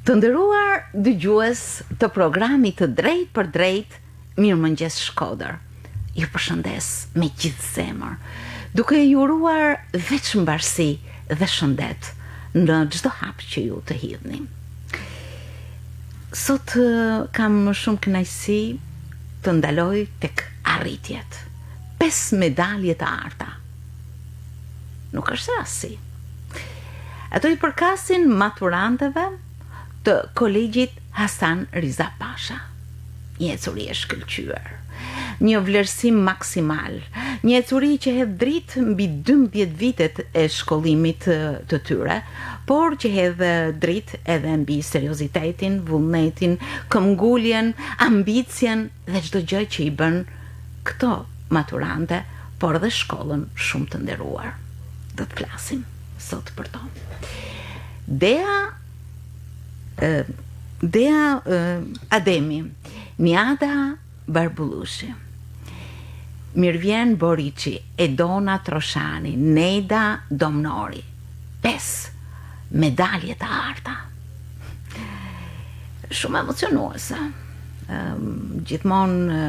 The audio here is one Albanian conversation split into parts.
Të nderuar dëgjues të programit të Drejt për Drejt, Mirëmëngjes Shkodër. Ju përshëndes me gjithë zemër, duke ju uruar vetëmbarësi dhe shëndet në çdo hap që ju të hidhni. Sot kam shumë kënaqësi të ndaloj tek arritjet. 5 medalje të arta. Nuk është rasti. Ato i përkasin maturantëve të Kolegjit Hasan Riza Pasha. Një ecuri e shkëlqyer, një vlerësim maksimal, një ecuri që hedh dritë mbi 12 vitet e shkollimit të tyre, por që hedh dritë edhe mbi seriozitetin, vullnetin, këmbguljen, ambicien dhe çdo gjë që i bën këto maturante, por dhe shkollën shumë të nderuar. Do të flasim sot për to. Dea Ademi, Niada Barbullushi, Mirvjen Borici, Edona Troshani, Neda Domnori. 5 medalje të arta. Shumë emocionuese. Gjithmonë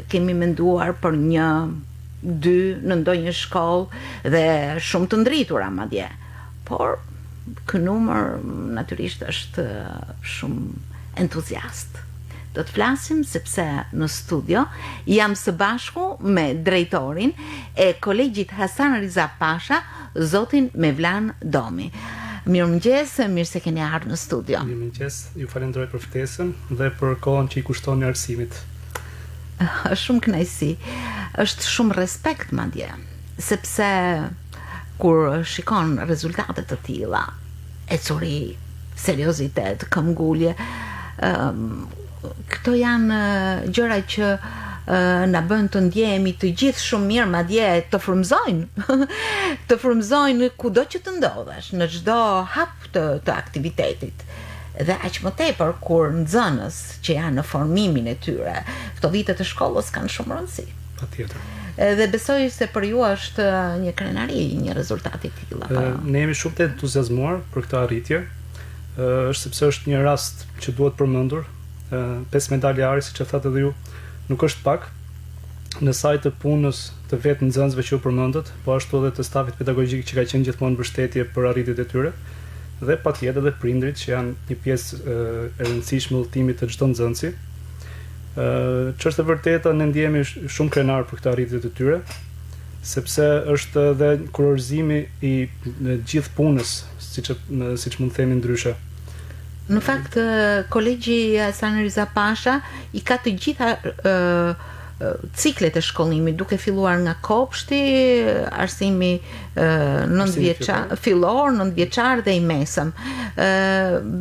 kemi menduar për 1, 2 në ndonjë shkollë dhe shumë të ndritura madje. Por ky numër natyrisht është shumë entuziast. Do të flasim sepse në studio jam së bashku me drejtorin e Kolegjit Hasan Riza Pasha, zotin Mevlan Domi. Mirëmëngjes, mirë se keni ardhur në studio. Mirëmëngjes, ju falenderoj për ftesën dhe për kohën që i kushtoni arsimit. Është shumë kënaqësi, është shumë respekt madje, sepse kur shikon rezultate të tilla, ecuri, seriozitet, këmbgulje, këto janë gjëra që na bën të ndjehemi të gjithë shumë mirë, madje të frymëzojnë. Të frymëzojnë kudo që të ndodhesh, në çdo hap të aktivitetit. Dhe aq më tepër kur nxënës që janë në formimin e tyre, këto vite të shkollës kanë shumë rëndësi. Patjetër. Dhe besoj se për ju është një krenari, një rezultat i tillë. Ne jemi shumë të entuziazmuar për këtë arritje. Është sepse është një rast që duhet përmendur. 5 medalje ari, siç e thatë edhe ju, nuk është pak në saj të punës të vetë nxënësve që u përmendët, po ashtu edhe të stafit pedagogjik që ka qenë gjithmonë mbështetje për arritjet e tyre, dhe patjetër edhe prindrit që janë një pjesë e rëndësishme e udhëtimit të çdo nxënësi. Që është e vërteta, ne ndjehemi shumë krenar për këtë arritje të tyre, sepse është edhe kurorëzimi i gjithë punës, siç mund të themi ndryshe. Në fakt, Kolegji Hasan Riza Pasha i ka të gjitha ciklet e shkollimit, duke filluar nga kopshti, arsimi 9 vjeçar, fillor, 9 vjeçar dhe i mesëm.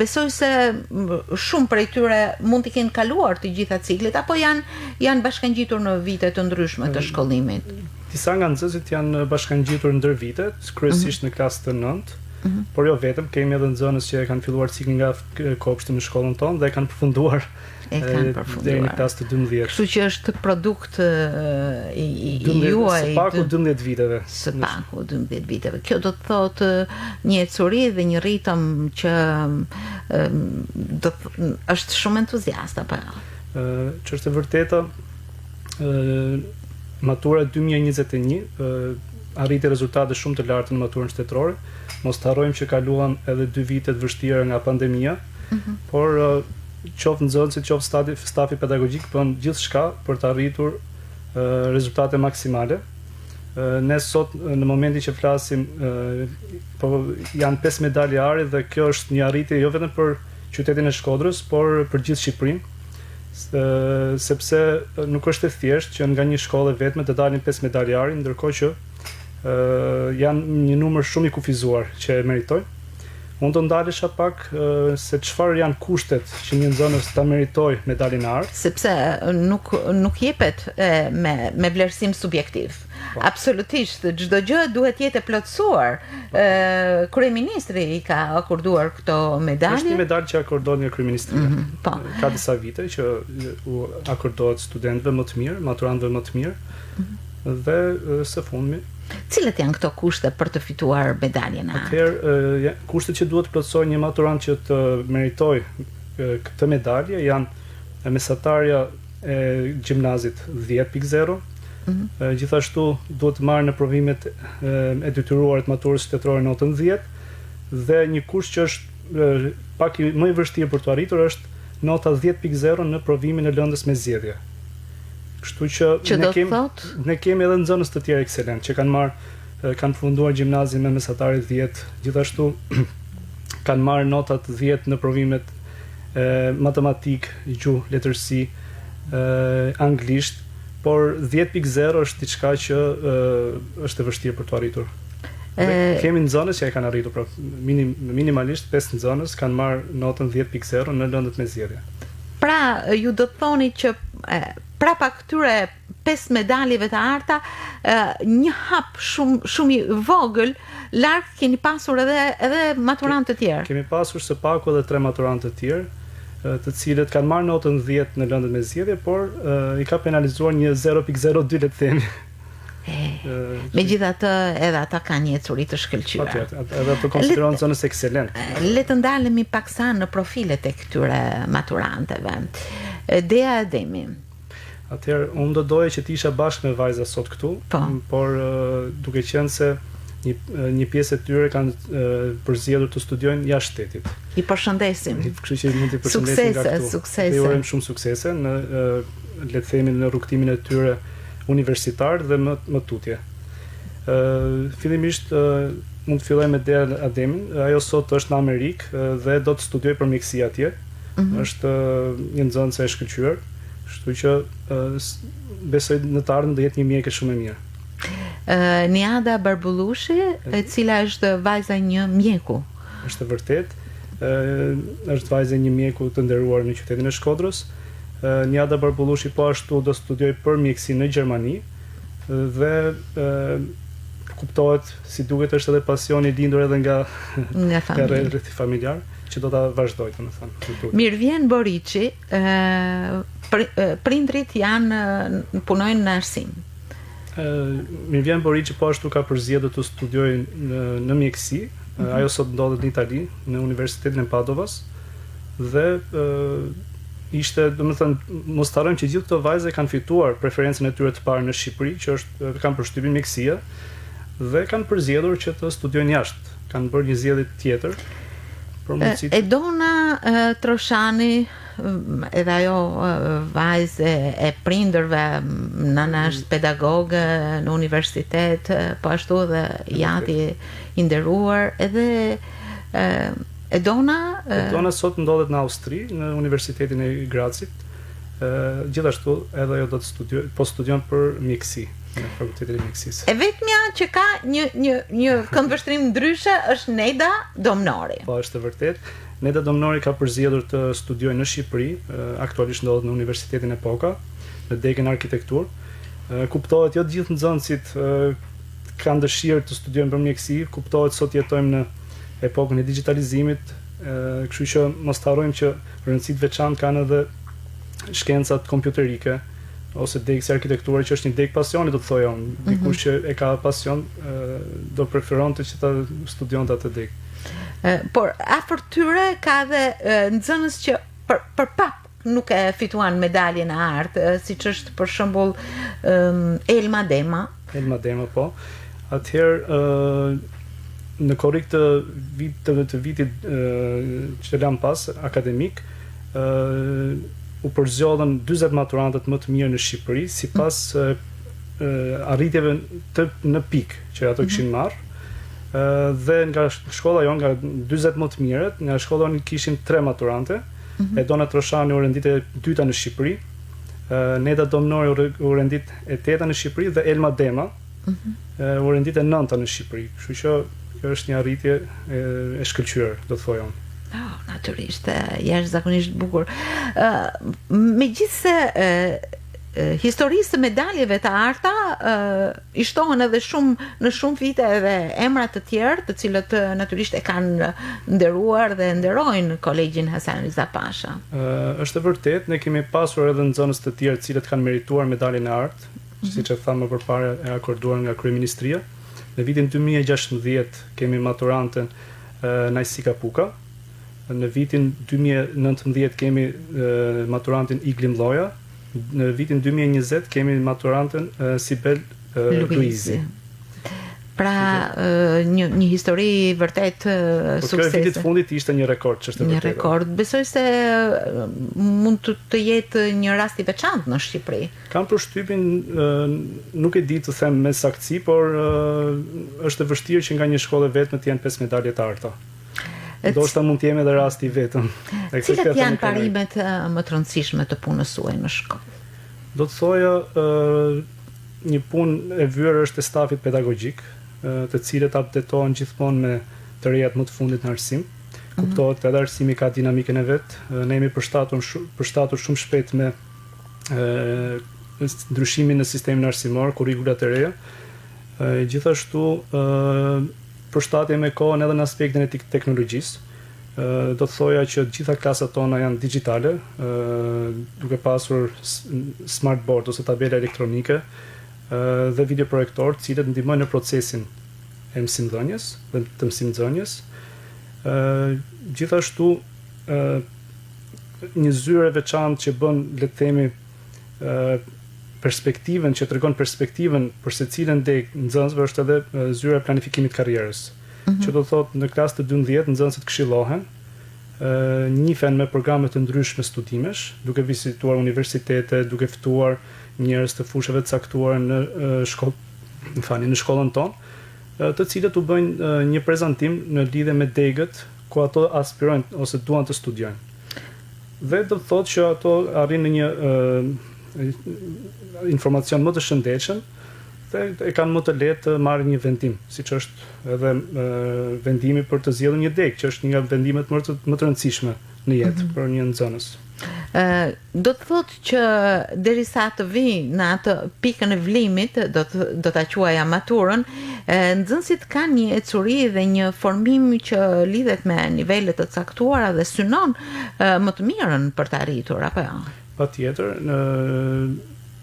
Besoj se shumë prej tyre mund të kenë kaluar të gjitha ciklet, apo janë bashkangjitur në vite të ndryshme të shkollimit. Disa nga nxënësit janë bashkangjitur ndër vitet, kryesisht në klasë të 9. Por jo vetëm, kemi edhe nxënës që kanë filluar ciklin nga kopshti në shkollën tonë dhe kanë përfunduar deri në klasë të 12. Kështu që është produkt i juaj. Së paku 12 viteve. Së paku 12 viteve. Kjo do të thotë një ecuri dhe një ritëm që është shumë entuziast apo jo? Që është e vërteta, matura 2021 arriti rezultate shumë të larta në maturën shtetërore. Mos të harrojmë që kaluam edhe 2 vite të vështira nga pandemia, por qoftë nxënësit, qoftë stafi pedagogjik bën gjithçka për të arritur rezultate maksimale. Ne sot në momentin që flasim janë 5 medalje ari dhe kjo është një arritje jo vetëm për qytetin e Shkodrës, por për gjithë Shqipërinë. Sepse nuk është e thjeshtë që nga një shkollë vetme të dalin 5 medalje ari, ndërkohë që janë një numër shumë i kufizuar që e meritojnë. Unë do ndalesha pak se çfarë janë kushtet që një nxënës ta meritoj medaljen e artë. Sepse nuk jepet me vlerësim subjektiv. Absolutisht, çdo gjë duhet jetë e plotësuar. Kryeministri i ka akorduar këto medalje. Është një medalje që akordohet nga kryeministria. Po. Ka disa vite që u akordohet studentëve më të mirë, maturantëve më të mirë. Dhe së fundmi Cilat janë këto kushte për të fituar medaljen e artë? Atëherë, kushtet që duhet të plotësojë një maturant që të meritojë këtë medalje janë mesatarja e gjimnazit 10.0, gjithashtu duhet të marrë në provimet e detyruara të maturës shtetërore notën 10, dhe një kusht që është pak më i vështirë për të arritur është nota 10.0 në provimin e lëndës me zgjedhje. Kështu që ne kemi edhe nxënës të tjerë ekselent që kanë përfunduar gjimnazin me mesatare 10, gjithashtu kanë marrë notat 10 në provimet matematik, gjuhë, letërsi, anglisht, por 10.0 është diçka që është e vështirë për të arritur. Kemi nxënës që e kanë arritur, pra minimalisht 5 nxënës kanë marrë notën 10.0 në lëndët me zgjedhje. Pra, ju do të thoni që prapa këtyre 5 medaljeve të arta, një hap shumë i vogël, larg keni pasur edhe maturantë të tjerë. Kemi pasur së paku edhe 3 maturantë të tjerë, të cilët kanë marrë notën 10 në lëndët me zgjedhje, por i ka penalizuar një 0.02 le të themi. Megjithatë edhe ata kanë një ecuri të shkëlqyer. Edhe ato konsiderohen zonës ekselent. Le të ndalemi paksa në profilet e këtyre maturantëve. Dea e Demi. Atëherë, unë do doja që të isha bashkë me vajza sot këtu, por duke qenë se një pjesë e tyre kanë përzgjedhur të studiojnë jashtë shtetit. I përshëndesim. Kështu që mund t'i përshëndesim nga këtu. Suksese. Dhe urojmë shumë suksese në le të themi në rrugtimin e tyre universitar dhe më tutje. Fillimisht mund të filloj me Dea Ademin. Ajo sot është në Amerikë dhe do të studiojë për mjekësi atje. Është një nxënëse e shkëlqyer, kështu që besoj në të ardhmen do jetë një mjekë shumë e mirë. Niada Barbullushi, e cila është vajza një mjeku. Është vërtet, është vajza një mjeku të nderuar në qytetin e Shkodrës. Niada Barbullushi po ashtu do studioj për mjeksi në Gjermani dhe kuptohet si duket është edhe pasioni i lindur edhe nga rrethi familjar që do ta vazhdoj, domethënë. Mirvjen Boriçi, prindrit punojnë në arsim. Mirvjen Boriçi po ashtu ka përzgjedhur të studiojë në mjeksi. Ajo sot ndodhet në Itali, në Universitetin e Padovas dhe ishte, domethënë, mos harrojmë që gjithë këto vajze kanë fituar preferencën e tyre të parë në Shqipëri, që kanë përshtypjen mjekësia dhe kanë përzgjedhur që të studiojnë jashtë. Kanë bërë një zgjedhje tjetër. Edona Troshani, edhe ajo vajzë e prindërve, nëna është pedagoge në universitet, po ashtu edhe jati i nderuar, edhe Edona sot ndodhet në Austri, në Universitetin e Grazit. Gjithashtu edhe ajo do të studion për mjeksi në Fakultetin e Mjekësisë. E vetmja që ka një këndvështrim ndryshe është Neda Domnori. Po, është vërtet. Neda Domnori ka përzgjedhur të studiojë në Shqipëri, aktualisht ndodhet në Universitetin e Poka, në degën arkitektur. Kuptohet jo të gjithë nxënësit kanë dëshirë të studiojnë për mjeksi, kuptohet sot jetojmë në epokën e digitalizimit, kështu që mos harrojmë që rëndësi të veçantë kanë edhe shkencat kompjuterike ose degësi arkitekture, që është një degë pasioni, do të thojë unë. Dikush që e ka pasion do preferonte që ta studionte atë degë. Por afër tyre ka edhe nxënës që për pap nuk e fituan medaljen e artë, siç është për shembull Elma Dema. Elma Dema, po. Atëherë në korrik të vitit që lan pas akademik, u përzgjodhen 40 maturantët më të mirë në Shqipëri sipas arritjeve në pik që ato kishin marrë. Dhe nga shkolla jon, nga 40 më të mirët, nga shkolla jon kishin 3 maturante. Edona Troshani u rendit e 2-ta në Shqipëri, Neda Domnori u rendit e 8-ta në Shqipëri dhe Elma Dema u rendit e 9-ta në Shqipëri. Kështu që kjo është një arritje e shkëlqyer, do të thojë unë. Natyrisht, jashtëzakonisht bukur. Megjithse historisë të medaljeve të arta i shtohen edhe në shumë vite edhe emra të tjerë, të cilët natyrisht e kanë nderuar dhe nderojnë Kolegjin Hasan Riza Pasha. Është vërtet, ne kemi pasur edhe nxënës të tjerë të cilët kanë merituar medaljen e artë, siç e thamë më përpara, e akorduar nga kryeministria. Në vitin 2016 kemi maturantën Najsika Puka. Në vitin 2019 kemi maturantin Iglim Lloja. Në vitin 2020 kemi maturantën Sibel Luizi. Pra një histori vërtet suksese. Kjo vitit fundit ishte një rekord, ç'është një rekord. Besoj se mund të jetë një rast i veçantë në Shqipëri. Kam përshtypjen, nuk e di të them me saktësi, por është e vështirë që nga një shkollë vetëm të jenë 5 medalje të arta. Ndoshta mund të jemi edhe rasti vetëm. Cilat janë parimet më të rëndësishme të punës suaj në shkollë? Do të thoja një punë e vyer është e stafit pedagogjik, të cilët updatohen gjithmonë me të rejat më të fundit në arsim. Kuptohet edhe arsimi ka dinamikën e vet. Ne jemi përshtatur shumë shpejt me ndryshimin në sistemin arsimor, kurrikulat e reja. Gjithashtu përshtatje me kohën edhe në aspektin e teknologjisë. Do të thoja që gjitha klasat tona janë digjitale, duke pasur smartboard ose tabela elektronike dhe videoprojektor, të cilët ndihmojnë në procesin e mësimdhënies dhe të mësimdhënies. Gjithashtu një zyrë e veçantë që bën, le të themi, perspektivën, që tregon perspektivën për secilën deg nxënësve është edhe zyra e planifikimit të karrierës. Që do të thotë në klasë të 12 nxënësit këshillohen, njihen me programe të ndryshme studimesh, duke vizituar universitete, duke ftuar njerëz të fushave të caktuara në shkollën tonë, të cilët u bëjnë një prezantim në lidhje me degët ku ato aspirojnë ose duan të studiojnë. Dhe do të thotë që ato arrin në një informacion më të shëndetshëm dhe e kanë më të lehtë të marrin një vendim, siç është edhe vendimi për të zgjedhur një degë, që është një nga vendimet më të rëndësishme në jetë për një nxënës. Do të thotë që derisa të vi në atë pikën e vlimit, do ta quaja maturën, nxënësit kanë një ecuri dhe një formim që lidhet me nivele të caktuara dhe synon më të mirën për të arritur, apo jo? Patjetër,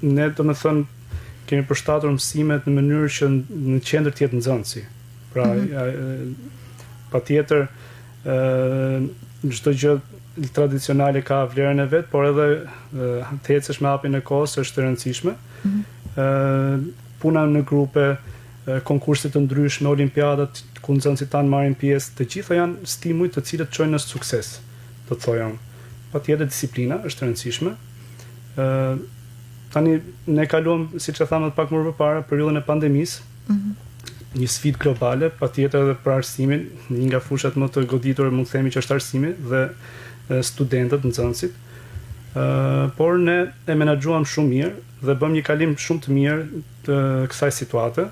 ne domethënë kemi përshtatur mësimet në mënyrë që në qendër të jetë nxënësi. Pra, patjetër çdo gjë tradicionale ka vlerën e vet, por edhe të ecesh me hapin e kohës është e rëndësishme. Puna në grupe, konkurse të ndryshme, olimpiadat ku nxënësit tanë marrin pjesë, të gjitha janë stimuj të cilët çojnë në sukses, do të thoja unë. Patjetër disiplina është e rëndësishme. Tani ne kaluam, siç e thamë pak më përpara, periudhën e pandemisë. Një sfidë globale, patjetër edhe për arsimin, një nga fushat më të goditura mund të themi që është arsimi dhe studentët, nxënësit. Por ne e menaxhuam shumë mirë dhe bëm një kalim shumë të mirë të kësaj situate,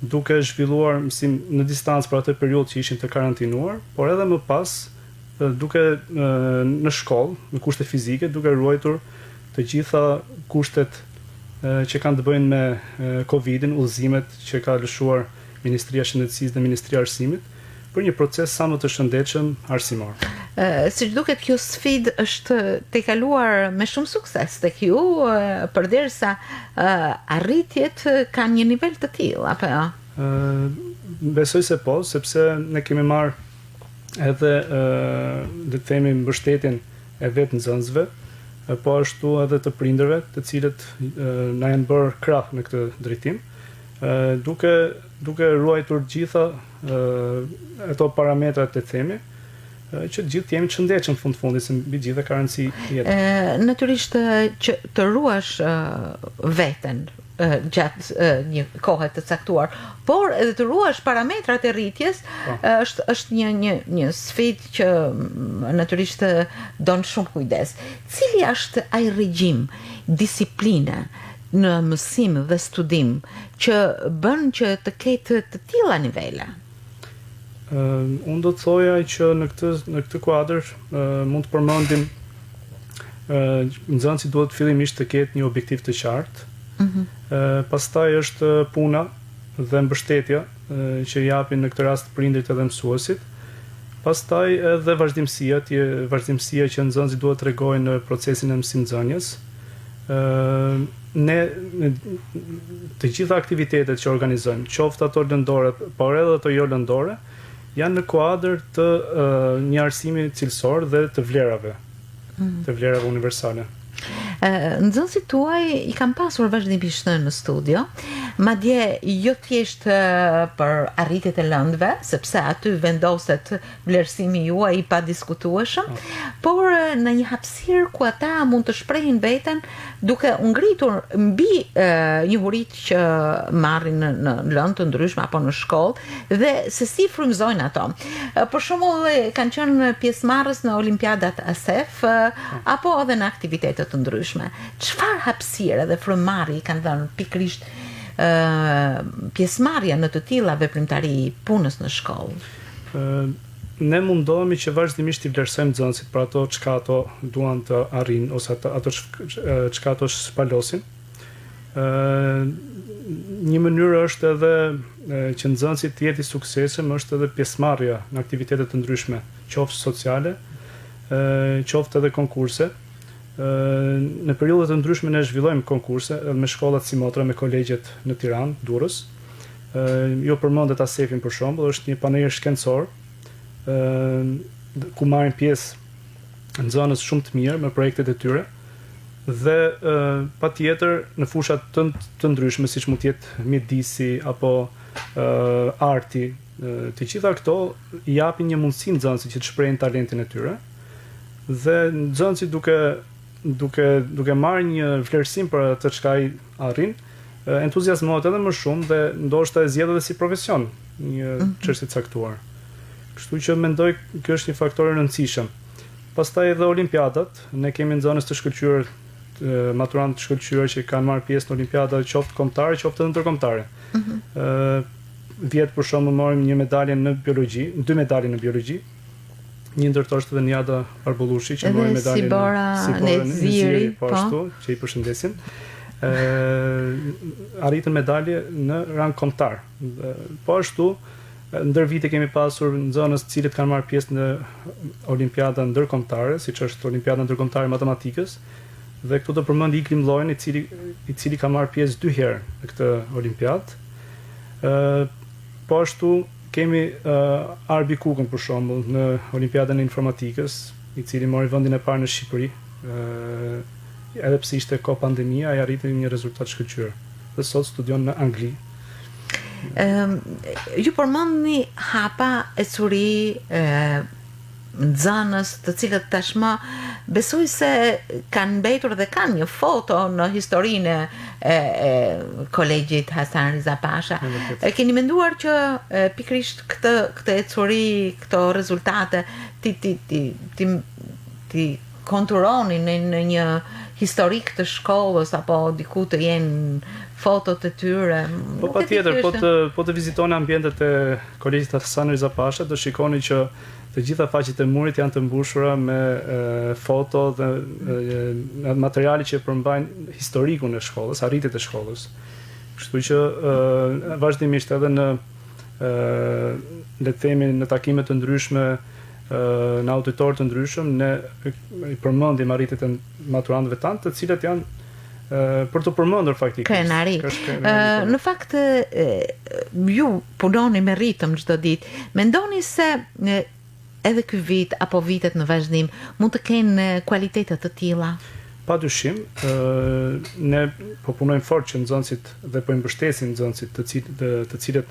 duke zhvilluar mësim në distancë për atë periudhë që ishin të karantinuar, por edhe më pas duke në shkollë, në kushte fizike, duke ruajtur të gjitha kushtet që kanë të bëjnë me Covidin, udhëzimet që ka lëshuar Ministria e Shëndetësisë dhe Ministria e Arsimit për një proces sa më të shëndetshëm arsimor. Siç duket, kjo sfidë është tejkaluar me shumë sukses tek ju, përderisa arritjet kanë një nivel të tillë, apo jo? Besoj se po, sepse ne kemi marrë edhe le të themi mbështetjen e vetë nxënësve, po ashtu edhe të prindërve, të cilët na janë bërë krah në këtë drejtim, duke ruajtur gjitha ato parametrat të themi, që gjithë jemi të shëndetshëm fund fundit, se mbi gjithë ka rëndësi jetë. Natyrisht që të ruash veten gjatë një kohe të caktuar, por edhe të ruash parametrat e rritjes është një sfidë që natyrisht don shumë kujdes. Cili është ai regjim, disipline në mësim dhe studim që bën që të ketë të tilla nivele? Unë do të thoja që në këtë kuadër mund të përmendim nxënësi duhet fillimisht të ketë një objektiv të qartë. Pastaj është puna dhe mbështetja që japin në këtë rast prindërit edhe mësuesit. Pastaj edhe vazhdimësia që nxënësit duhet të tregojnë në procesin e mësim-nxënjes. Ne të gjitha aktivitetet që organizojmë, qoftë ato lëndore, por edhe ato jo lëndore, janë në kuadër të një arsimi cilësor dhe të vlerave universale. Nxënësit tuaj i kam pasur vazhdimisht në studio, madje jo thjesht për arritjet e lëndëve, sepse aty vendoset vlerësimi juaj i padiskutueshëm, por në një hapësirë ku ata mund të shprehin veten duke u ngritur mbi njohuritë që marrin në lëndë të ndryshme apo në shkollë dhe se si frymëzojnë ato. Për shembull, kanë qenë pjesëmarrës në Olimpiadat ASEF apo edhe në aktivitete të ndryshme. Çfarë hapësire dhe frymëmarrje kanë dhënë pikërisht pjesëmarrja në të tilla veprimtari punës në shkollë? Ne mundohemi që vazhdimisht i vlerësojmë nxënësit për ato çka ato duan të arrijnë ose ato çka ato shpalosin. Një mënyrë është edhe që nxënësit të jetë i suksesshëm është edhe pjesëmarrja në aktivitete të ndryshme, qoftë sociale, qoftë edhe konkurse. Në periudhë të ndryshme ne zhvillojmë konkurse me shkollat si motra, me kolegjet në Tiranë, Durrës. Jo përmendet ASEF-in për shembull, është një panel shkencor ku marrin pjesë nxënës shumë të mirë me projektet e tyre dhe patjetër në fusha të ndryshme siç mund të jetë mjedisi apo arti, të gjitha këto i japin një mundësi nxënësit që të shprehin talentin e tyre dhe nxënësit duke marrë një vlerësim për atë çka ai arrin, entuziazmohet edhe më shumë dhe ndoshta e zgjedh edhe si profesion një çështje caktuar. Kështu që mendoj ky është një faktor i rëndësishëm. Pastaj edhe olimpiadat, ne kemi nxënës të shkëlqyer, maturantë të shkëlqyer që kanë marrë pjesë në olimpiada qoftë kombëtare, qoftë edhe ndërkombëtare. Vjet për shembull marrim një medalje në biologji, 2 medalje në biologji. Një ndër to është edhe Niada Arbullushi që mori medaljen në Ziri, po ashtu, që i përshëndesim. Arritën medalje në rang kombëtar. Po ashtu, ndër vite kemi pasur nxënës të cilët kanë marrë pjesë në olimpiada ndërkombëtare, siç është Olimpiada ndërkombëtare e matematikës, dhe këtu do përmend Ikrim Llojin, i cili ka marrë pjesë 2 herë në këtë olimpiadë. Po ashtu kemi Arbi Kukën për shembull në Olimpiadën e informatikës, i cili mori vendin e parë në Shqipëri. Edhe pse ishte kohë pandemia, ai arriti një rezultat shkëlqyer. Dhe sot studion në Angli. Ju përmendni hapa e curi nxënës të cilët tashmë besoj se kanë mbetur dhe kanë një foto në historinë e kolegjit Hasan Riza Pasha. Keni menduar që pikërisht këtë ecuri, këto rezultate ti konturonin në një historik të shkollës apo diku të jenë fotot e tyre? Po patjetër, po të vizitoni ambientet e kolegjit Hasan Riza Pasha, do shikoni që të gjitha faqet e murit janë të mbushura me foto dhe materiale që përmbajnë historikun e shkollës, arritjet e shkollës. Kështu që vazhdimisht edhe në le të themi në takime të ndryshme, në auditor të ndryshëm, ne i përmendim arritjet e maturantëve tanë, të cilat janë për të përmendur faktikisht. Krenari. Në fakt ju punoni me ritëm çdo ditë. Mendoni se edhe ky vit apo vitet në vazhdim mund të kenë kualitetet të tilla? Padyshim, ne po punojmë fort që nxënësit dhe po i mbështesim nxënësit të cilët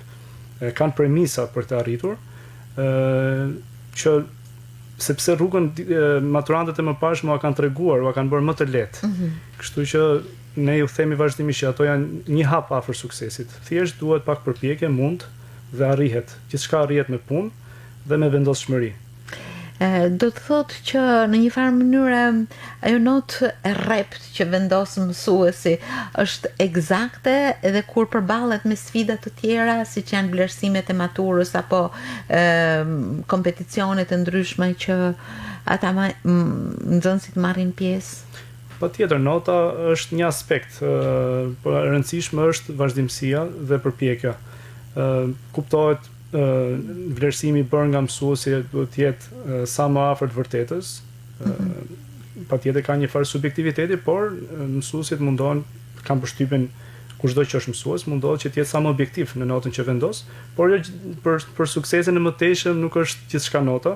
kanë premisa për të arritur, që sepse rrugën maturantët e mëparshëm ua kanë treguar, ua kanë bërë më të lehtë. Kështu që ne ju themi vazhdimisht që ato janë një hap afër suksesit. Thjesht duhet pak përpjekje, mund dhe arrihet. Gjithçka arrihet me punë dhe me vendosshmëri. Do të thotë që në një farë mënyrë ajo notë e rrept që vendos mësuesi është eksakte edhe kur përballet me sfida të tjera siç janë vlerësimet e maturës apo kompeticione të ndryshme që ata nxënësit marrin pjesë? Patjetër, nota është një aspekt, por e rëndësishme është vazhdimësia dhe përpjekja. Kuptohet vlerësimi bërë nga mësuesi duhet të jetë sa më afër të vërtetës. patjetër ka një farë subjektiviteti, por mësuesit mundohen, kanë përshtypjen kushdo që është mësues, mundohet që të jetë sa më objektiv në notën që vendos, por jo për suksesin e mëtejshëm nuk është gjithçka nota,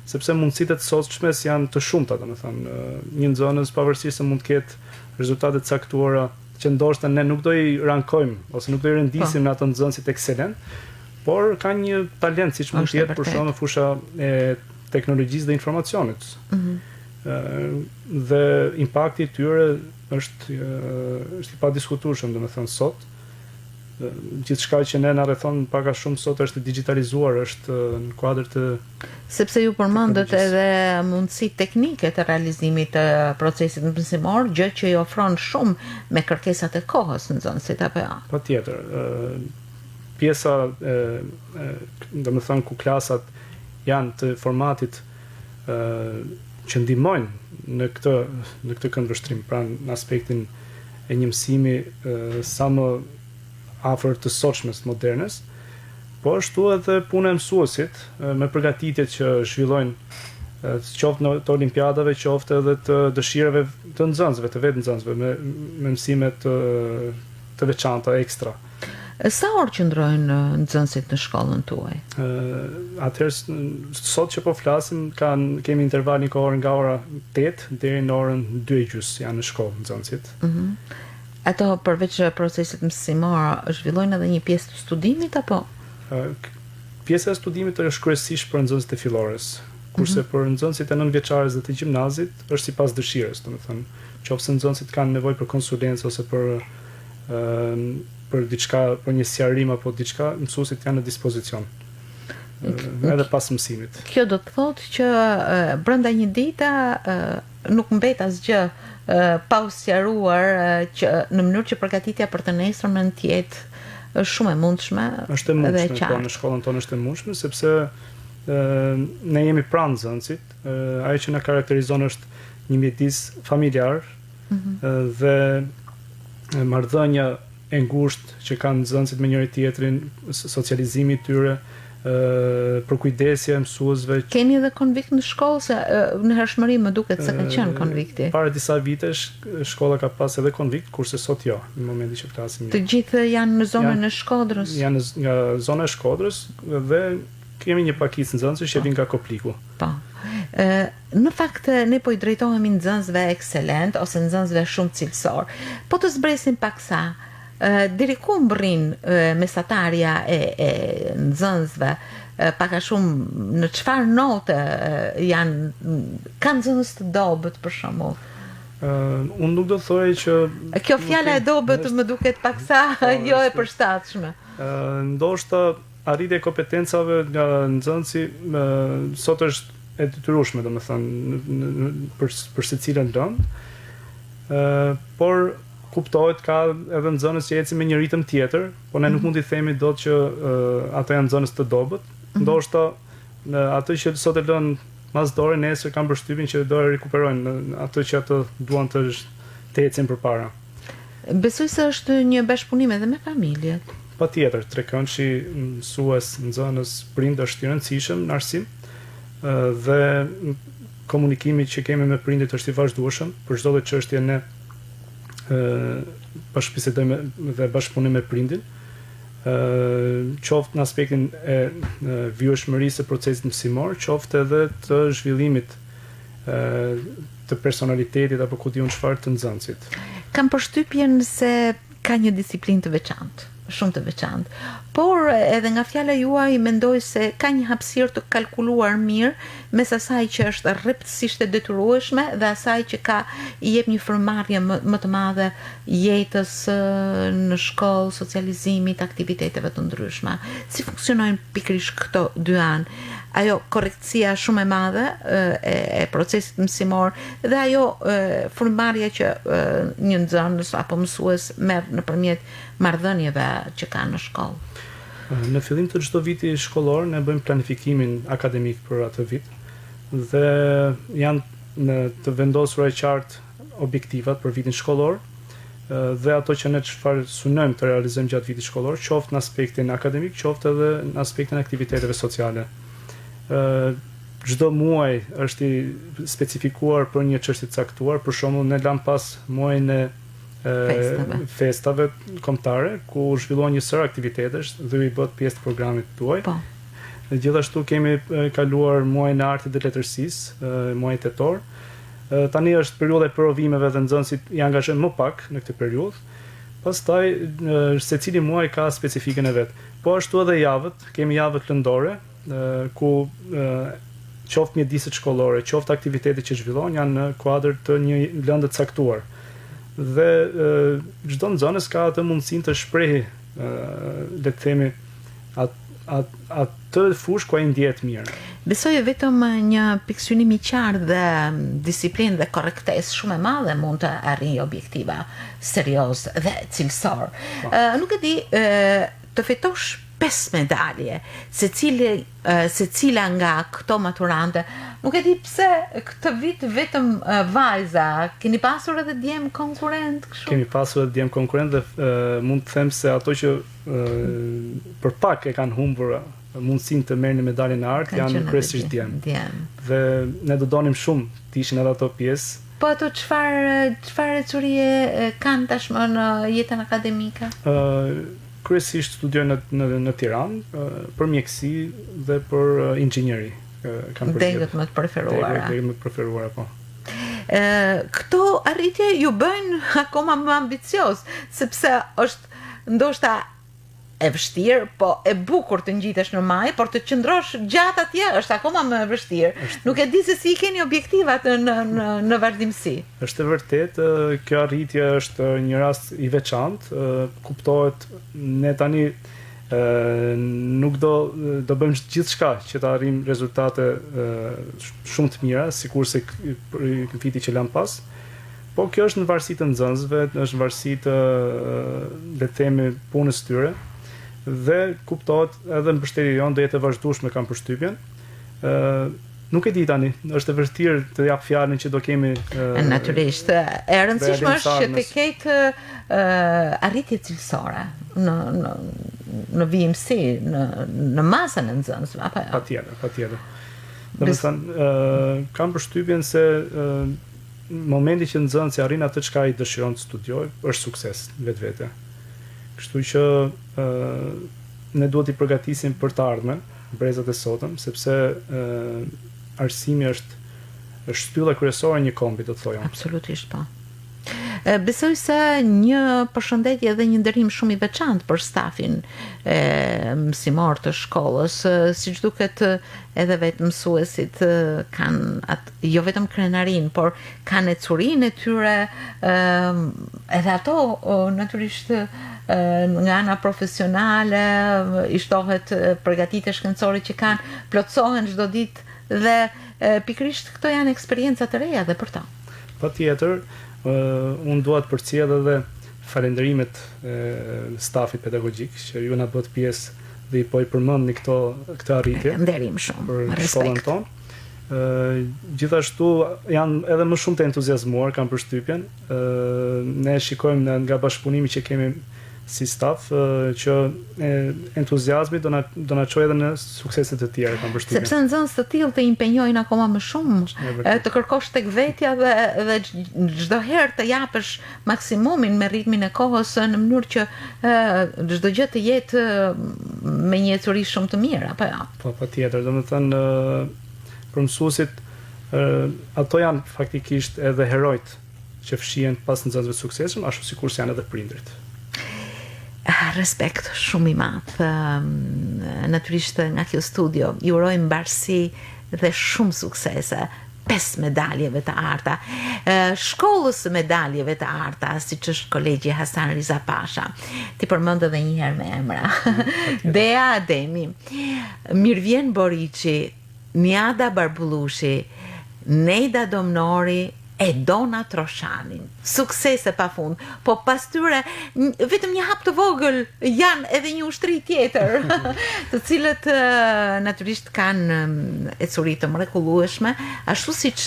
sepse mundësitë e sotshme janë të shumta, domethënë, një nxënës pavarësisht se mund të ketë rezultate të caktuara që ndoshta ne nuk do i rankojmë ose nuk do i rendisim në ato nxënësit ekselent, por ka një talent siç mund të jetë për shkak në fusha e teknologjisë dhe informacionit. Dhe impakti i tyre është i padiskutueshëm, domethënë sot. Gjithçka që ne na rrethon pak a shumë sot është digitalizuar, është në kuadër të sepse ju përmendët edhe mundësi teknike të realizimit të procesit mësimor, gjë që i ofron shumë me kërkesat e kohës në nxënësit apo jo. Patjetër, pjesa domethënë ku klasat janë të formatit që ndihmojnë në këtë këndvështrim, pra në aspektin e një mësimi sa më afër të sotshmes modernes, po ashtu edhe puna e mësuesit me përgatitjet që zhvillojnë qoftë në të olimpiadave, qoftë edhe të dëshirave të nxënësve, të vetë nxënësve me mësime të veçanta ekstra. Sa orë qëndrojnë nxënësit në shkollën tuaj? Atëherë sot që po flasim kemi interval një kohë nga ora 8 deri në orën 2:30 janë në shkollë nxënësit. Ato përveç procesit mësimor zhvillojnë edhe një pjesë të studimit apo? Pjesa e studimit është kryesisht për nxënësit e fillores, kurse për nxënësit e 9-vjeçares dhe të gjimnazit është sipas dëshirës, domethënë, qofse nxënësit kanë nevojë për konsulencë ose për diçka, për një sqarim apo diçka, mësuesit janë në dispozicion. Edhe pas mësimit. Kjo do të thotë që brenda një dite nuk mbet asgjë pa u sqaruar që në mënyrë që përgatitja për të nesërmen të jetë është shumë e mundshme. Është e mundshme, po në shkollën tonë është e mundshme sepse ne jemi pranë nxënësit, ajo që na karakterizon është një mjedis familjar dhe marrëdhënia e ngushtë që kanë nxënësit me njëri tjetrin, socializimi i tyre, përkujdesja e mësuesve. Keni edhe konvikt në shkollë se në hershmëri më duket se ka qenë konvikti. Para disa vitesh shkolla ka pas edhe konvikt, kurse sot jo, në momentin që flasim. Të gjithë janë në zonën e Shkodrës. Janë nga zona e Shkodrës dhe kemi një pakicë nxënësh që vijnë nga Kopliku. Po. Në fakt ne po i drejtohemi nxënësve ekselent ose nxënësve shumë cilësor. Po të zbresim paksa. Deri ku mbërrin mesatarja e nxënësve, pak a shumë në çfarë note kanë nxënës të dobët për shembull? Unë nuk do të thoj që kjo fjala e dobët më duket paksa jo e përshtatshme. Ndoshta arritja e kompetencave nga nxënësi sot është e detyrueshme, domethënë për secilën lëndë, por kuptohet ka edhe nxënës që ecin me një ritëm tjetër, por ne nuk mund t'i themi dot që ato janë nxënës të dobët. Ndoshta ato që sot e lënë mas dore nesër kanë përshtypjen që do e rikuperojnë ato që ato duan të ecin përpara. Besoj se është një bashkëpunim edhe me familjet. Patjetër, trekëndshi, mësues, nxënës, prind është i rëndësishëm në arsim dhe komunikimi që kemi me prindit është i vazhdueshëm për çdo lloj çështje ne bashkëbisedojmë dhe bashkëpunim me prindin, qoftë në aspektin e vjeshmërisë së procesit mësimor, qoftë edhe të zhvillimit të personalitetit apo ku diun çfarë të nxënësit. Kam përshtypjen se ka një disiplinë të veçantë, shumë të veçantë. Por edhe nga fjala juaj mendoj se ka një hapësirë të kalkuluar mirë mes asaj që është rreptësisht e detyrueshme dhe asaj që i jep një frymëmarrje më të madhe jetës në shkollë, socializimit, aktiviteteve të ndryshme. Si funksionojnë pikërisht këto dy anë? Ajo korrektësia shumë e madhe e procesit mësimor dhe ajo frymëmarrja që një nxënës apo mësues merr nëpërmjet marrëdhënieve që ka në shkollë. Në fillim të çdo viti shkollor ne bëjmë planifikimin akademik për atë vit dhe janë të vendosura qartë objektivat për vitin shkollor dhe ato që ne çfarë synojmë të realizojmë gjatë vitit shkollor, qoftë në aspektin akademik, qoftë edhe në aspektin e aktiviteteve sociale. çdo muaj është i specifikuar për një çështje të caktuar, për shembull ne lam pas muajin e festave kombëtare ku zhvillohen një sër aktivitetesh dhe i bëhet pjesë të programit tuaj. Po. Gjithashtu kemi kaluar muajin e artit dhe letërsisë, muajin tetor. Tani është periudha e provimeve dhe nxënësit i angazhojnë më pak në këtë periudhë. Pastaj secili muaj ka specifikën e vet. Po ashtu edhe javët, kemi javët lëndore, ku qoftë mjediset shkollore, qoftë aktivitete që zhvillohen janë në kuadër të një lëndë të caktuar. Dhe çdo nxënës ka atë mundësinë të shprehë, le të themi, atë fushë ku ai ndihet mirë. Besoj vetëm një pikësynim i qartë dhe disiplinë dhe korrektesë shumë e madhe mund të arrijë objektiva serioz dhe cilësor. Nuk e di, të fitosh 5 medalje, secila nga këto maturante. Nuk e di pse këtë vit vetëm vajza, keni pasur edhe djem konkurrent kështu? Kemi pasur edhe djem konkurrent dhe mund të them se ato që për pak e kanë humbur mundësinë të merrnin medaljen e artë janë kryesisht djem. Dhe ne do donim shumë të ishin edhe ato pjesë. Po ato çfarë curie kanë tashmë në jetën akademike? Kryesisht studiojnë në Tiranë për mjekësi dhe për inxhinieri. Degët më të preferuara. Degët më të preferuara, po. Këto arritje ju bëjnë akoma më ambicioz, sepse është ndoshta e vështirë, po e bukur të ngjitesh në maj, por të qëndrosh gjatë atje është akoma më vështirë. Nuk e di se si keni objektivat në vazhdimsi. Është e vërtetë, kjo arritje është një rast i veçantë, kuptohet ne tani nuk do bëjmë gjithçka që të arrijmë rezultate shumë të mira, sikurse viti që lan pas. Po kjo është në varësi të nxënësve, është në varësi të le të themi punës tyre. Dhe kuptohet edhe mbështetja jonë do jetë e vazhdueshme kam përshtypjen. Nuk e di tani, është e vështirë të jap fjalën që do kemi. Natyrisht, e rëndësishme është që të ketë arritje cilësore në vijimsi, në masën e nxënësve, apo jo? Patjetër. Domethënë, kam përshtypjen se momenti që nxënësi arrin atë çka ai dëshiron të studiojë, është sukses vetvete. Kështu që ne duhet i përgatisim për të ardhmen, brezat e sotëm, sepse arsimi është shtylla kryesore e një kombi, do të thojmë. Absolutisht po. Besoj se një përshëndetje dhe një nderim shumë i veçantë për stafin mësimor të shkollës, siç duket edhe vetë mësuesit kanë jo vetëm krenarin, por kanë ecurinë e tyre, edhe ato natyrisht nga ana profesionale, i shtohet përgatitje shkencore që kanë, plotësohen çdo ditë dhe pikërisht këto janë eksperienca të reja dhe për ta. Patjetër, unë dua të përcjell edhe falënderimet stafit pedagogjik që ju na bët pjesë dhe i përmendni këtë arritje. Nderim shumë, për shkollën tonë. Gjithashtu janë edhe më shumë të entuziazmuar, kam përshtypjen. Ne shikojmë nga bashkëpunimi që kemi si staf që entuziazmi do na çojë edhe në suksese të tjera, kam përshtypjen. Sepse nxënës të tillë të impenjojnë akoma më shumë, të kërkosh tek vetja dhe çdo herë të japësh maksimumin me ritmin e kohës në mënyrë që çdo gjë të jetë me një ecuri shumë të mirë, apo jo? Po, patjetër, domethënë për mësuesit ato janë faktikisht edhe herojt që fshihen pas nxënësve të suksesshëm, ashtu sikur janë edhe prindrit. Respekt shumë i madh. Natyrisht nga kjo studio ju uroj mbarësi dhe shumë suksese. 5 medaljeve të arta, shkollës medaljeve të arta, siç është Kolegji Hasan Riza Pasha. Ti përmend edhe një herë me emra. Dea Ademi, Mirvjen Boriçi, Niada Barbullushi, Nejda Domnori e Dona Troshanin. Suksese pafund. Po pas tyre vetëm një hap të vogël janë edhe një ushtri tjetër, të cilët natyrisht kanë ecuri të mrekullueshme, ashtu siç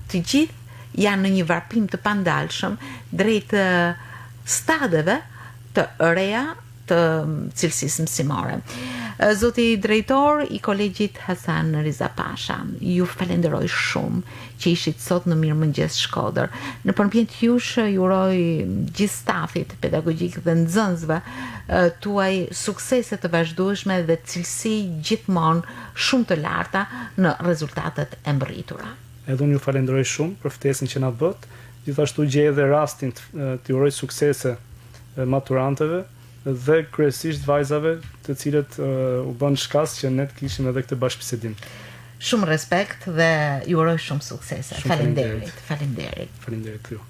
të gjithë janë në një varpim të pandalshëm drejt stadeve të reja të të cilësisë mësimore. Zoti drejtor i kolegjit Hasan Riza Pasha, ju falenderoj shumë që ishit sot në Mirëmëngjes Shkodër. Në përmjet jush ju uroj gjithë stafit pedagogjik dhe nxënësve tuaj suksese të vazhdueshme dhe cilësi gjithmonë shumë të larta në rezultatet e mbërritura. Edhe unë ju falenderoj shumë për ftesën që na bët, gjithashtu gjej edhe rastin të uroj suksese maturantëve dhe kryesisht vajzave të cilët u bën shkas që ne të kishim edhe këtë bashkëbisedim. Shumë respekt dhe ju uroj shumë suksese. Faleminderit. Faleminderit ju.